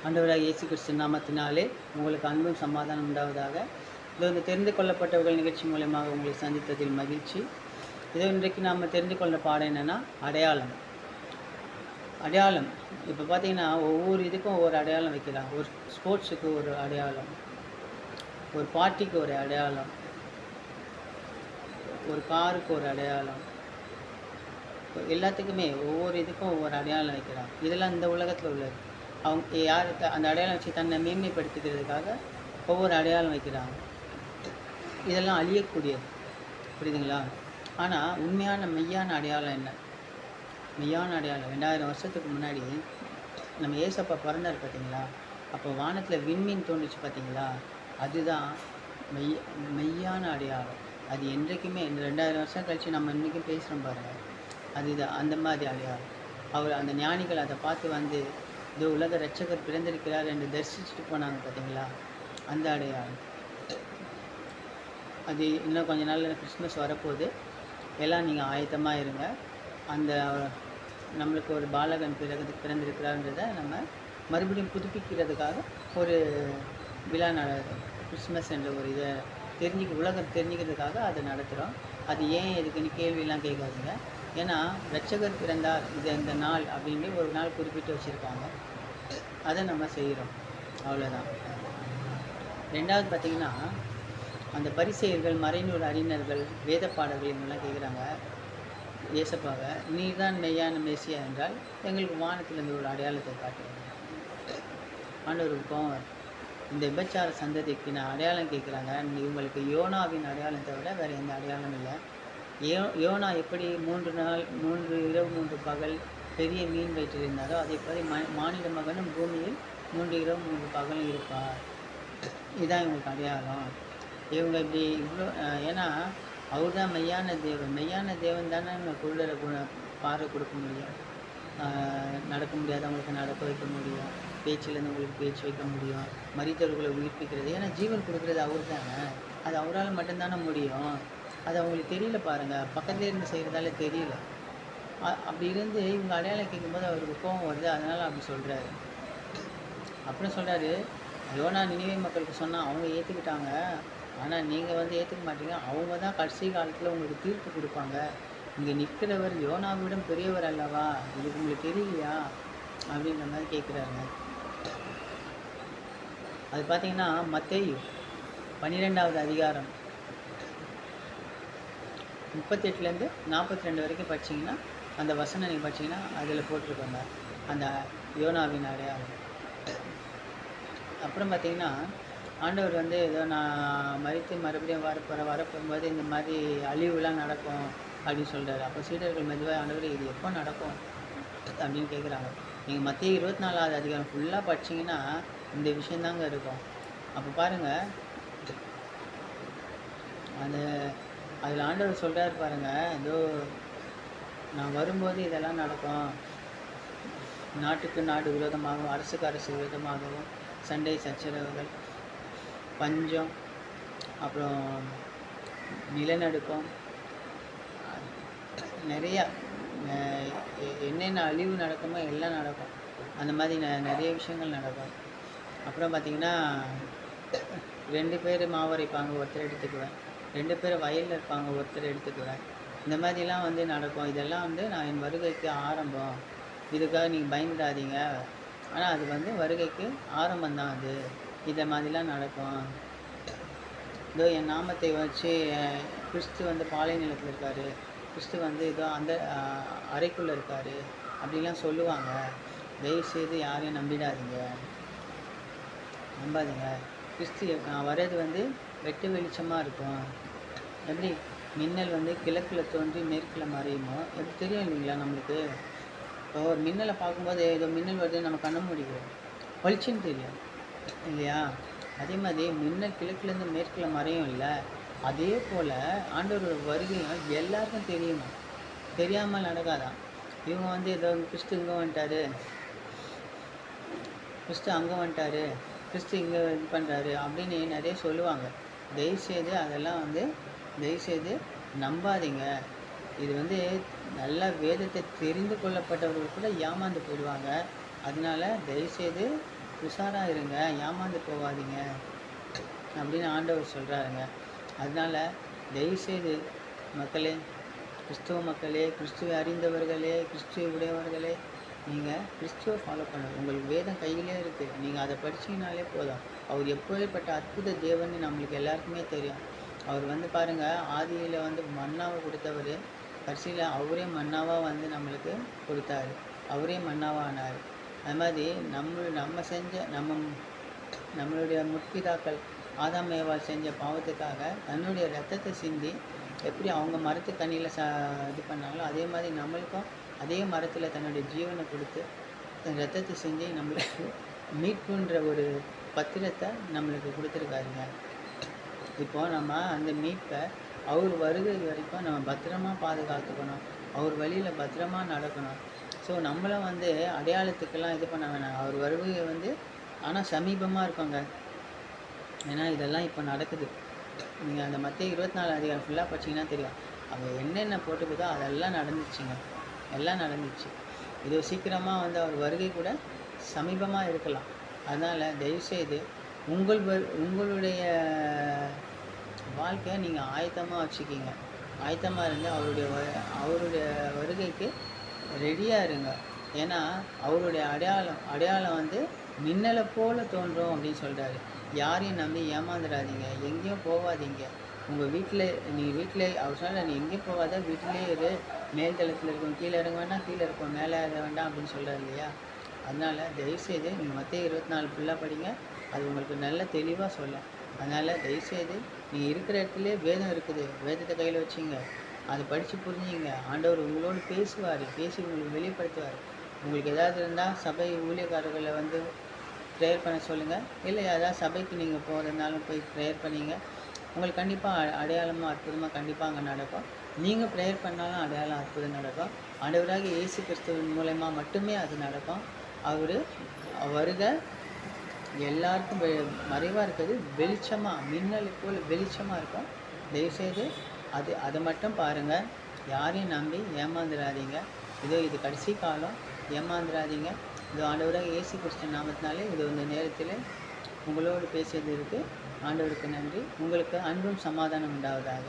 ஆண்டவராகிய இயேசு கிறிஸ்து நாமத்தினாலே உங்களுக்கு அன்பும் சமாதானம் உண்டாவதாக. இதோ இந்த தெரிந்து கொள்ளப்பட்டவர்கள் நிகழ்ச்சி மூலமாக உங்களை சந்தித்ததில் மகிழ்ச்சி. இதோ இன்றைக்கு நாம் தெரிந்து கொள்ள பாடம் என்னென்னா அடையாளம். அடையாளம் இப்போ பார்த்தீங்கன்னா ஒவ்வொரு இதுக்கும் ஒவ்வொரு அடையாளம் வைக்கிறாங்க. ஒரு ஸ்போர்ட்ஸுக்கு ஒரு அடையாளம், ஒரு பார்ட்டிக்கு ஒரு அடையாளம், ஒரு காருக்கு ஒரு அடையாளம், எல்லாத்துக்குமே ஒவ்வொரு இதுக்கும் ஒவ்வொரு அடையாளம் வைக்கிறாங்க. இதெல்லாம் இந்த உலகத்தில் உள்ளது. அவங்க யார் அந்த அடையாளம் வச்சு தன்னை மேன்மைப்படுத்திக்கிறதுக்காக ஒவ்வொரு அடையாளம் வைக்கிறாங்க. இதெல்லாம் அழியக்கூடியது, புரியுதுங்களா? ஆனால் உண்மையான மெய்யான அடையாளம் என்ன? மெய்யான அடையாளம் 2000 வருஷத்துக்கு முன்னாடி நம்ம ஏசப்பா பிறந்தார் பார்த்தீங்களா? அப்போ வானத்தில் விண்மீன் தோன்றுச்சு பார்த்தீங்களா? அதுதான் மெய்யான அடையாளம். அது என்றைக்குமே 2000 வருஷம் கழித்து நம்ம இன்றைக்கும் பேசுகிறோம் பாருங்கள், அதுதான் அந்த மாதிரி அடையாளம். அவர் அந்த ஞானிகள் அதை பார்த்து வந்து இதோ உலக ரட்சகர் பிறந்திருக்கிறார் என்று தரிசிச்சுட்டு போனாங்க பார்த்தீங்களா? அந்த அடையாளம். அது இன்னும் கொஞ்ச நாளில் கிறிஸ்மஸ் வரப்போகுது. எல்லாம் நீங்கள் ஆயத்தமாக இருங்க. அந்த நம்மளுக்கு ஒரு பாலகன் பிறந்திருக்கிறார்ன்றதை நம்ம மறுபடியும் புதுப்பிக்கிறதுக்காக ஒரு விழா கிறிஸ்மஸ் என்ற ஒரு இதை உலகம் தெரிஞ்சுக்கிறதுக்காக அதை நடத்துகிறோம். அது ஏன் எதுக்குன்னு கேள்வியெல்லாம் கேட்காதுங்க. ஏன்னா ரட்சகர் பிறந்தார் இந்த நாள் அப்படின்னு ஒரு நாள் குறிப்பிட்டு வச்சுருக்காங்க. அதை நம்ம செய்கிறோம், அவ்வளோதான். ரெண்டாவது பார்த்திங்கன்னா, அந்த பரிசேயர்கள், மறைநூல் அறிஞர்கள், வேத பாடல்கள் இவங்கெல்லாம் கேட்குறாங்க ஏசப்பாவை, நீர் தான் மெய்யான மேசியா என்றால் எங்களுக்கு வானத்திலிருந்து ஒரு அடையாளத்தை காட்டுவாங்க. ஆண்டவருக்கு கோவம், இந்த விபச்சார சந்ததிக்கு நான் அடையாளம் கேட்குறாங்க, இவங்களுக்கு யோனாவின் அடையாளம் தவிர வேறு எந்த அடையாளம் இல்லை. யோனா எப்படி 3 இரவு 3 பகல் பெரிய மீன் வைத்திருந்தாரோ அதே போல மானிட மகனும் பூமியில் 3 இரவு 3 பகலும் இருப்பார். இதுதான் இவங்களுக்கு அடையாளம். இவங்க இப்படி இவ்வளோ, ஏன்னா அவர் தான் மெய்யான தேவன். மெய்யான தேவன் தானே குருடரை பார்வை கொடுக்க முடியும், நடக்க முடியாதவங்களுக்கு நடக்க வைக்க முடியும், பேச்சிலேருந்து உங்களுக்கு பேச்சு வைக்க முடியும், மரித்தவர்களை உயிர்ப்பிக்கிறது. ஏன்னா ஜீவன் கொடுக்குறது அவர் தானே, அது அவரால் மட்டும்தானே முடியும். அது அவங்களுக்கு தெரியல பாருங்கள், பக்கத்துலேயே இருந்து செய்கிறதால தெரியல. அப்படி இருந்து இவங்க அடையாளம் கேட்கும்போது அவருக்கு கோபம் வருது, அதனால் அப்படி சொல்கிறாரு. அப்புறம் சொல்கிறாரு, யோனா நினைவே மக்களுக்கு சொன்னால் அவங்க ஏற்றுக்கிட்டாங்க, ஆனால் நீங்கள் வந்து ஏற்றுக்க மாட்டீங்க. அவங்க தான் கடைசி காலத்தில் உங்களுக்கு தீர்ப்பு கொடுப்பாங்க. இங்கே நிற்கிறவர் யோனாவிடம் பெரியவர் அல்லவா, இதுக்கு உங்களுக்கு தெரியலையா அப்படின்ற மாதிரி கேட்குறாருங்க. அது பார்த்தீங்கன்னா மத்தேயு 12வது அதிகாரம் 38லேருந்து 42 வரைக்கும் படிச்சிங்கன்னா, அந்த வசனம் நீங்கள் படிச்சிங்கன்னா அதில் போட்டிருக்கோங்க அந்த யோனாவின் அடையாளம். அப்புறம் பார்த்திங்கன்னா, ஆண்டவர் வந்து ஏதோ நான் மரித்து மறுபடியும் வரப்போகும்போது இந்த மாதிரி அழிவுலாம் நடக்கும் அப்படின்னு சொல்கிறாரு. அப்போ சீடர்கள் மெதுவாக, ஆண்டவர் இது எப்போ நடக்கும் அப்படின்னு கேட்குறாங்க. நீங்கள் மத்திய 24வது அதிகாரம் ஃபுல்லாக படிச்சிங்கன்னா இந்த விஷயந்தாங்க இருக்கும். அப்போ பாருங்கள், அந்த அதில் ஆண்டவர் சொல்கிறார் பாருங்கள், ஏதோ நான் வரும்போது இதெல்லாம் நடக்கும், நாட்டுக்கு நாடு விரோதமாகவும் அரசுக்கு அரசு விரோதமாகவும் சண்டை சச்சரவுகள், பஞ்சம், அப்புறம் நிலநடுக்கம், நிறையா என்னென்ன அழிவு நடக்குமோ எல்லாம் நடக்கும். அந்த மாதிரி நிறைய விஷயங்கள் நடக்கும். அப்புறம் பார்த்திங்கன்னா 2 பேர் மாவரைப்பாங்க, ஒருத்தர் எடுத்துக்குவேன். 2 பேர் வயலில் இருப்பாங்க, ஒருத்தர் எடுத்துக்குவேன். இந்த மாதிரிலாம் வந்து நடக்கும். இதெல்லாம் வந்து நான் என் வருகைக்கு ஆரம்பம், இதுக்காக நீங்கள் பயந்துடாதீங்க. ஆனால் அது வந்து வருகைக்கு ஆரம்பம்தான். அது இதை மாதிரிலாம் நடக்கும். இதோ என் நாமத்தை வச்சு கிறிஸ்து வந்து பாலை நிலத்தில் இருக்கார், கிறிஸ்து வந்து இதோ அந்த அறைக்குள்ளே இருக்கார் அப்படிலாம் சொல்லுவாங்க. தயவுசெய்து யாரையும் நம்பாதீங்க. கிறிஸ்து வர்றது வந்து வெட்டு வெளிச்சமாக இருக்கும். எப்படி மின்னல் வந்து கிழக்கில் தோன்றி மேற்கில் மறையுமோ எப்படி தெரியும் இல்லைங்களா நம்மளுக்கு? இப்போ ஒரு மின்னலை பார்க்கும்போது ஏதோ மின்னல் வருது, நம்ம கண்ண முடிக்கிறோம், பளிச்சுன்னு தெரியும் இல்லையா? அதே மாதிரி மின்னல் கிழக்குலேருந்து மேற்கில் மறையும் இல்லை, அதே போல் ஆண்டவரோட வருகையும் எல்லாருக்கும் தெரியணும். தெரியாமல் நடக்காதான். இவங்க வந்து ஏதோ கிறிஸ்து இங்கே வந்துட்டார், கிறிஸ்து அங்கே வந்துட்டார், கிறிஸ்து இங்கே இது பண்ணுறாரு அப்படின்னு நிறைய சொல்லுவாங்க. தயவுசெய்து அதெல்லாம் வந்து தயவுசெய்து நம்பாதீங்க. இது வந்து நல்ல வேதத்தை தெரிந்து கொள்ளப்பட்டவர்கள் கூட ஏமாந்து போயிடுவாங்க. அதனால் தயவுசெய்து உஷாராக இருங்க, ஏமாந்து போகாதீங்க அப்படின்னு ஆண்டவர் சொல்கிறாருங்க. அதனால் தயவுசெய்து மக்களே, கிறிஸ்துவ மக்களே, கிறிஸ்துவை அறிந்தவர்களே, கிறிஸ்துவை உடையவர்களே, நீங்கள் கிறிஸ்துவை ஃபாலோ பண்ணுங்கள். உங்களுக்கு வேதம் கையிலே இருக்குது, நீங்கள் அதை படிச்சிங்கனாலே போதும். அவர் எப்பேற்பட்ட அற்புத தேவன்னு நம்மளுக்கு எல்லாருக்குமே தெரியும். அவர் பாருங்கள், ஆதியில் மன்னாவை கொடுத்தவர், கடைசியில் அவரே மன்னாவாக நம்மளுக்கு கொடுத்தாரு, அவரே மன்னாவாக ஆனார். அது மாதிரி நம்மளுடைய முற்பிதாக்கள் ஆதாம் ஏவாள் செஞ்ச பாவத்துக்காக தன்னுடைய ரத்தத்தை சிந்தி எப்படி அவங்க மரத்து கனியில் இது பண்ணாங்களோ, அதே மாதிரி நம்மளுக்கும் அதே மரத்தில் தன்னுடைய ஜீவனை கொடுத்து தன் ரத்தத்தை செஞ்சு நம்மளுக்கு மீட்புன்ற ஒரு பத்திரத்தை நம்மளுக்கு கொடுத்துருக்காருங்க. இப்போது நம்ம அந்த மீட்பை அவர் வருகை வரைக்கும் நம்ம பத்திரமா பாதுகாத்துக்கணும், அவர் வழியில் பத்திரமா நடக்கணும். ஸோ நம்மளும் அடையாளத்துக்கெல்லாம் இது பண்ண வேணாம். அவர் வருகை ஆனால் சமீபமாக இருக்கோங்க. ஏன்னா இதெல்லாம் இப்போ நடக்குது. நீங்கள் அந்த மத்திய 24 அதிகாரம் ஃபுல்லாக படிச்சிங்கன்னா தெரியும். அவங்க என்னென்ன போட்டுக்குதோ அதெல்லாம் நடந்துச்சுங்க, எல்லாம் நடந்துச்சு. இது சீக்கிரமாக அவர் வருகை கூட சமீபமாக இருக்கலாம். அதனால் தயவுசெய்து உங்களுடைய வாழ்க்கையை நீங்கள் ஆயத்தமாக வச்சுக்கிங்க. ஆயத்தமாக இருந்து அவருடைய வருகைக்கு ரெடியாக இருங்க. ஏன்னா அவருடைய அடையாளம் மின்னலை போல தோன்றும் அப்படின்னு சொல்கிறாரு. யாரையும் நம்பி ஏமாந்துடாதீங்க, எங்கேயும் போகாதீங்க. உங்கள் வீட்டில் அவர் சொன்னால் நீ எங்கேயும் போகாத, வீட்டிலே இரு, மேல் தளத்தில் இருக்கும், கீழே இறங்க வேண்டாம், கீழே இருக்கும் மேலே இறங்க வேண்டாம் அப்படின்னு சொல்கிறார் இல்லையா. அதனால் தயவுசெய்து நீங்கள் மத்திய 24 ஃபுல்லாக படிங்க, அது உங்களுக்கு நல்ல தெளிவாக சொல்லும். அதனால் தயவுசெய்து நீங்கள் இருக்கிற இடத்துலே வேதம் இருக்குது, வேதத்தை கையில் வச்சிங்க, அதை படித்து புரிஞ்சுங்க. ஆண்டவர் உங்களோடு பேசுவார், பேசி உங்களுக்கு வெளிப்படுத்துவார். உங்களுக்கு ஏதாவது இருந்தால் சபை ஊழியக்காரர்களை ப்ரேயர் பண்ண சொல்லுங்கள். இல்லை ஏதாவது சபைக்கு நீங்கள் போகிறதுனாலும் போய் ப்ரேயர் பண்ணிங்க. உங்களுக்கு கண்டிப்பாக அடையாளமாக அற்புதமாக கண்டிப்பாக அங்கே நடக்கும். நீங்கள் ப்ரேயர் பண்ணாலும் அடையாளம் அற்புதம் நடக்கும். ஆண்டவராகிய இயேசு கிறிஸ்துவின் மூலமாக மட்டுமே அது நடக்கும். அவர் வருக எல்லாருக்கும் மறைவாக இருக்கிறது வெளிச்சமாக, மின்னலை போல் வெளிச்சமாக இருக்கும். தயவுசெய்து அதை மட்டும் பாருங்கள். யாரையும் நம்பி ஏமாந்துடாதீங்க. இது கடைசி காலம், ஏமாந்துடாதீங்க. இது ஆண்டவராக இயேசு கிறிஸ்து நாமத்தினாலே இது இந்த நேரத்தில் உங்களோடு பேசியது இருக்குது. ஆண்டவருக்கு நன்றி. உங்களுக்கு அன்பும் சமாதானம் உண்டாவதாக.